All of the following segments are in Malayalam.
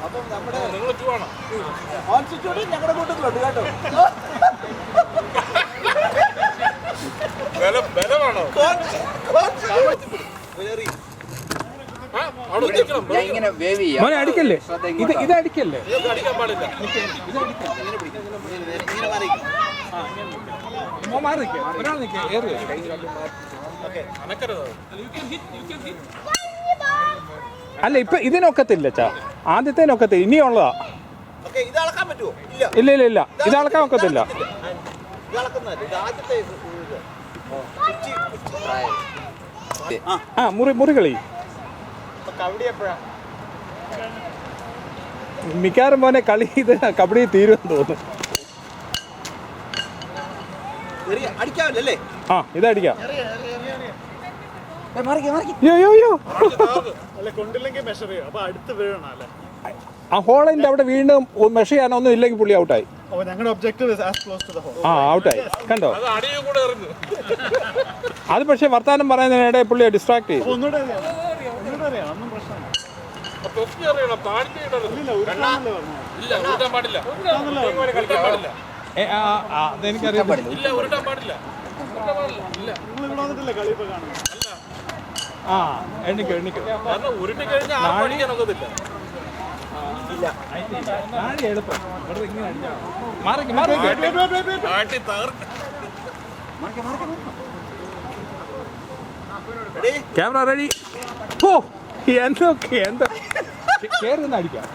അപ്പം നമ്മുടെ ഞങ്ങളുടെ കൂട്ടത്തിലുണ്ട് കേട്ടോ. മോനെ അടിക്കല്ലേ, ഇത് അടിക്കല്ലേ, മാറി നിൽക്കുക, ഒരാൾ നിൽക്കുക, ഏറി അല്ല. ഇപ്പൊ ഇതിനൊക്കത്തില്ല ചാ, ആദ്യത്തേനൊക്കത്തില്ല, ഇനിയുള്ളതാ. ഇല്ല ഇല്ല ഇല്ല, ഇത് അളക്കാൻ ഒക്കത്തില്ല. ആ മുറി കളി മിക്കാറും മോനെ കളി ഇത് കബഡി തീരുമെന്ന് തോന്നുന്നു. ആ ഇതടിക്കാം. ആ ഹോളിന്റെ അവിടെ വീണ്ടും മെഷർ ചെയ്യാനൊന്നും ഇല്ലെങ്കിൽ പുള്ളി ഔട്ടായി. ആ ഔട്ടായി കണ്ടോ. അത് പക്ഷെ വർത്താനം പറയുന്നതിനിടെ പുള്ളിയെ ഡിസ്ട്രാക്ട് ചെയ്തു. അതെനിക്കറിയാം. ആ എണ്ണിക്കോ എളുപ്പം. Camera ready. ഓ എന്തൊക്കെ എന്താ കേറുന്ന അടിക്കാം.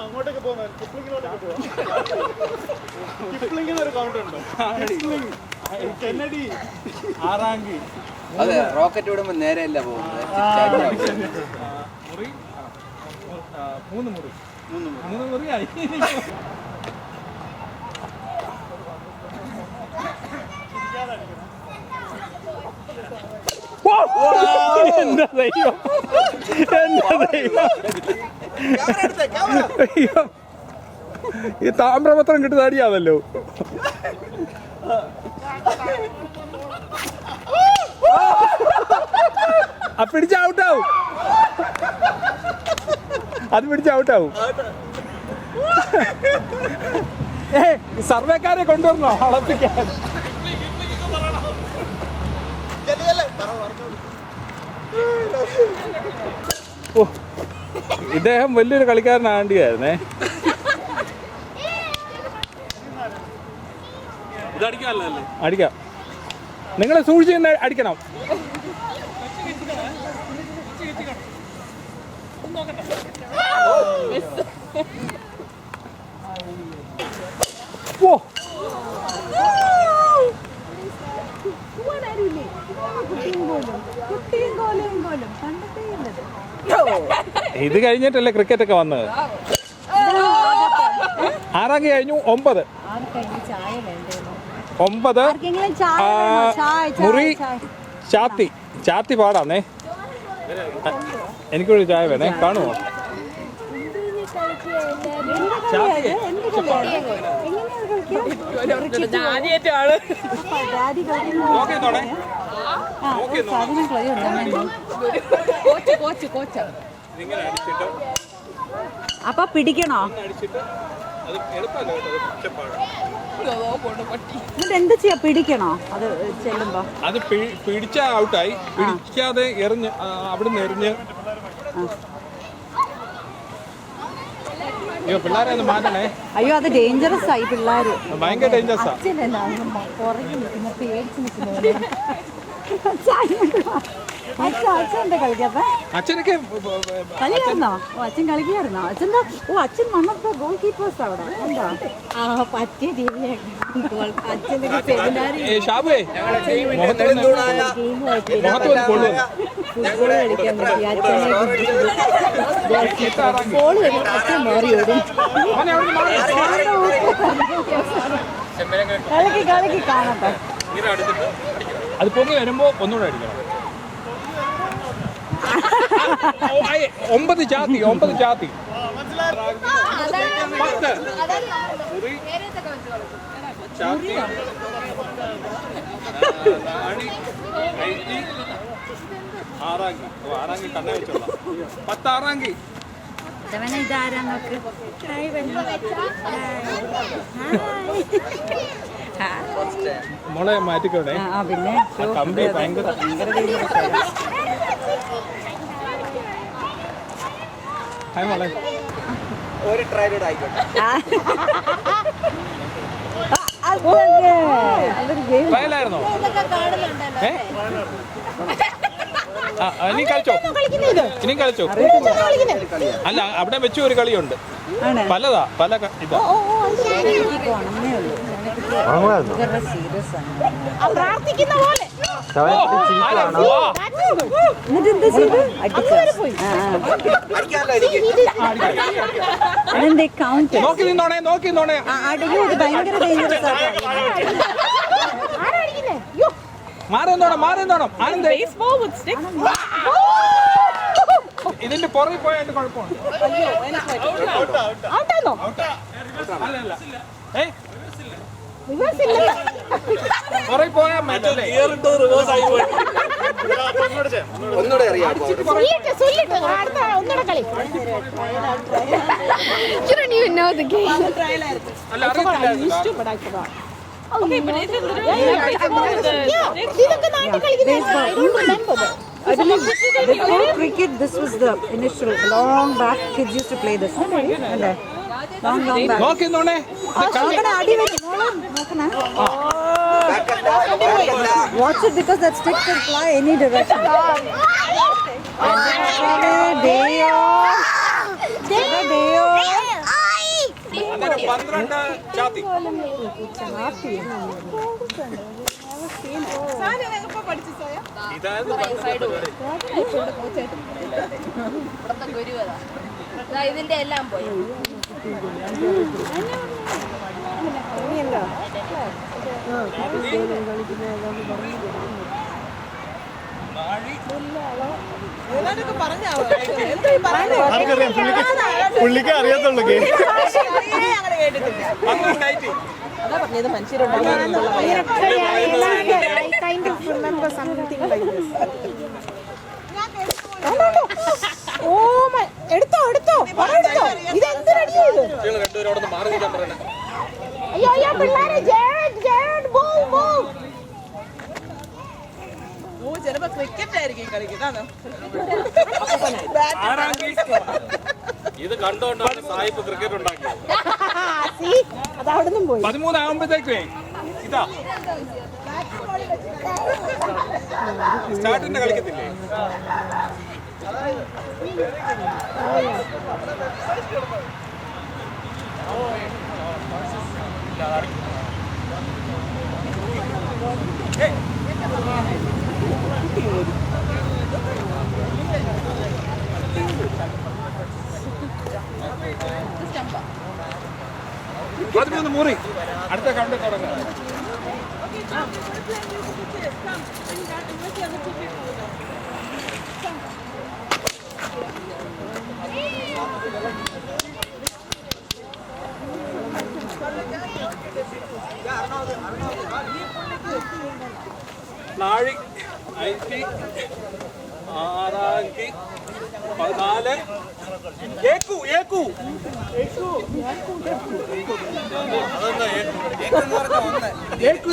അങ്ങോട്ടേക്ക് പോകുന്ന അതെ, റോക്കറ്റ് വിടുമ്പോ നേരെയല്ല പോകുന്നത്. മൂന്ന് മുറിയായി. എന്താ ദൈവം, എന്താ ദൈവം. ഈ താമ്രപത്രം കിട്ടുന്ന അടിയാണല്ലോ. പിടിച്ച ഔട്ടാവും, അത് പിടിച്ച ഔട്ടാവും. സർവേക്കാരെ കൊണ്ടുവരണോ അളപ്പിക്കാൻ? ഓ ഇദ്ദേഹം വലിയൊരു കളിക്കാരനാണ്ടിയായിരുന്നേ. അടിക്കാം, നിങ്ങൾ സൂക്ഷിച്ച് അടിക്കണം. ഓ ഇത് കഴിഞ്ഞിട്ടല്ലേ ക്രിക്കറ്റ് ഒക്കെ വന്നത്. 6 കഴിഞ്ഞു. 9 മുറി ചാത്തി പാടാന്നേ. എനിക്കൊരു ചായ വേണേ, കാണുമോ? അപ്പൊ പിടിക്കണോ? എന്താ ചെയ്യാ, പിടിക്കണോ? അത് ചെല്ലുമ്പോ അത് പിടിച്ച ഔട്ടായി. പിടിക്കാതെ എറിഞ്ഞ് അവിടുന്ന് എറിഞ്ഞ് പിള്ളേരെ ഒന്ന് മാറ്റണേ. അയ്യോ അത് ഡേഞ്ചറസ് ആയി. പിള്ളേര് ഭയങ്കര ഡേഞ്ചറസാ. അച്ഛൻ്റെ കളിക്കപ്പ അച്ഛനൊക്കെ കളിയായിരുന്നോ? ഓ അച്ഛൻ കളിക്കായിരുന്നോ? അച്ഛൻ്റെ അച്ഛൻ വന്നപ്പോ ഗോൾ കീപ്പേഴ്സ് അവിടെ എന്താ പറ്റിയ ടീമിനെ അച്ഛൻ്റെ ഷാബുവേ മുഖത്ത് വന്ന് കൊള്ളുന്നു. ഫുട്ബോൾ കളിക്കാൻ പറ്റി അച്ഛനെ ബോൾ വരും അച്ഛൻ മാറി ഓടും. കളിക്ക് കാണട്ടെ. അത് പൊങ്ങി വരുമ്പോ ഒന്നുകൂടെ അടിക്കണം. 9 ചാത്തി 9 ചാത്തി. ആറാങ്കി കണ്ണ വെച്ചോളാം. 10 ആറാങ്കി. ഇതാരാ നോക്ക്. മോളെ മാറ്റിക്കോണേ. പിന്നെ കമ്പി ഭയങ്കര ഹായ് മോളെ. ഒരു ട്രയലോട് ആയിക്കോട്ടെ. ട്രയലായിരുന്നോ? ഇനി കളിച്ചോ? ഇനിയും കളിച്ചോ? അല്ല അവിടെ വെച്ച് ഒരു കളിയുണ്ട്. പലതാ പല ഇതാ. പ്രാർത്ഥിക്കുന്ന പോലെ നോക്കി നിന്നോണേ നോക്കി നിന്നോണേ. ഭയങ്കര ഡേഞ്ചറസ് മാറിന്നോണം ആനന്ദേ. ഇതിന്റെ പുറകിൽ പോയാൽ കുഴപ്പമുണ്ട്. അല്ലല്ല പുറകിൽ പോയാൽ ഒന്നുകൂടെ അറിയാം. Before cricket, this was the initial. Long back, kids used to play this. Long back. നോക്കി നിന്നോണേ. Watch it because that stick can fly any direction. Deo. 12 ചാത്തി. ഇതിന്റെ എല്ലാം പോയി. പുള്ളിക്ക് അറിയാത്തുള്ളൂ ഗെയിം. എടുത്തോ ഇതെന്തിനടിയാ ഇത്? അയ്യോ പിള്ളേരെ ചിലപ്പോ ക്രിക്കറ്റ് ആയിരിക്കും കളിക്കുന്നത്. ഇത് കണ്ടോണ്ടാണ് സായിപ്പ് ക്രിക്കറ്റ് ഉണ്ടാക്കിയത്. അത് അവിടുന്ന് പോയി. 13 ആകുമ്പോഴത്തേക്കേ ഇതാ സ്റ്റാർട്ടിന്റെ കളിക്കത്തില്ലേ? മുറി അടുത്ത കണ്ട് തുടങ്ങാം. നാഴി 6 14 ഏക്കു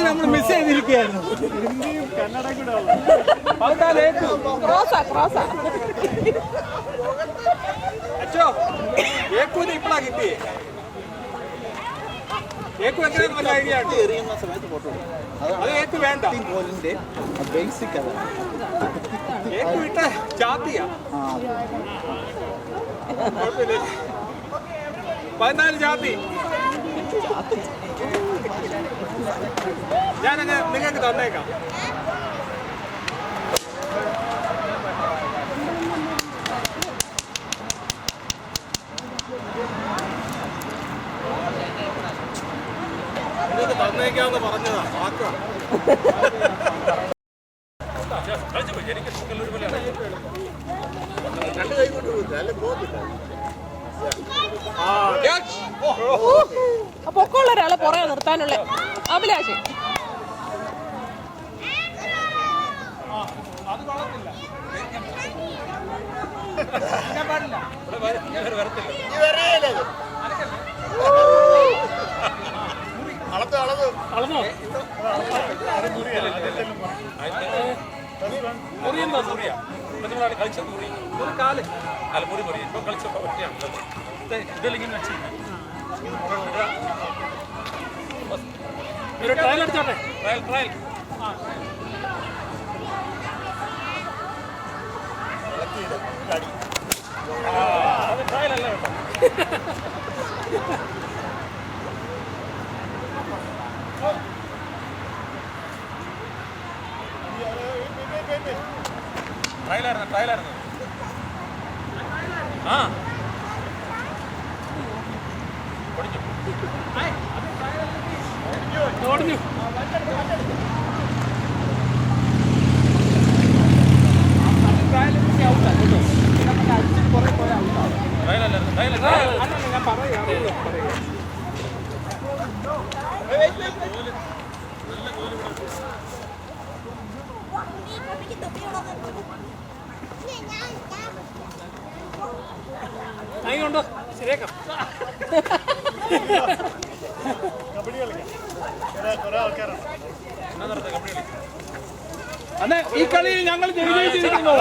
നമ്മൾ മിസ് ചെയ്തിരിക്കുകയായിരുന്നു. കന്നഡ കൂടെ 14 ഏക്കു അച്ഛോ ഏക്കൂന്ന് ഇപ്പളാ കിട്ടിയേ. ഏക്കു എങ്ങനെയാണ് നല്ല ഐഡിയ ആണ്. എറിയുന്ന സമയത്ത് ഫോട്ടോ അത് ഏക്കു വേണ്ട. ബോളിന്റെ ബേസിക് അതാണ്. ഏക്കു ഇട്ട ജാതിയാ. 14 ജാതി ഞാനങ്ങ് നിങ്ങൾക്ക് തന്നേക്കാം. നിങ്ങൾക്ക് തന്നേക്കാന്ന് പറഞ്ഞതാ. ആക്കാം. രണ്ട് കൈ കൊണ്ട് പോകുന്നത് അല്ലെ പോകുന്നില്ല. പൊക്കമുള്ള ഒരാളെ പുറകെ നിർത്താനുള്ള അഭിലാഷ്. അത് കൊള്ളത്തില്ല. പാടില്ല. വരത്തില്ല. അളന്നോ മുറിയെന്താ മുറിയാ? കളിച്ച മുറി ഒരു കാല് അല്ല മുറി മുറി ഇപ്പൊ കളിച്ച ഒറ്റയാണ്. ഇതെല്ലാം വെച്ച് ഒരു ട്രയൽ അടിച്ചോട്ടെ. ട്രയൽ ട്രയൽ അത് ട്രയൽ അല്ല കേട്ടോ. ട്രയലായിരുന്നു. ആ ഓടിഞ്ഞു. ഞാൻ പറയാം. ഉണ്ടോ ശരിയാക്കാം. കബഡി കളിക്കാം. കുറെ ആൾക്കാരാണ്. അന്ന് ഈ കളിയിൽ ഞങ്ങൾ ജയിച്ചിരിക്കുന്നു.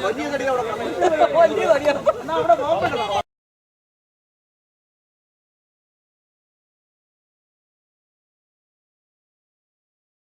വലിയ തടി അവിടെ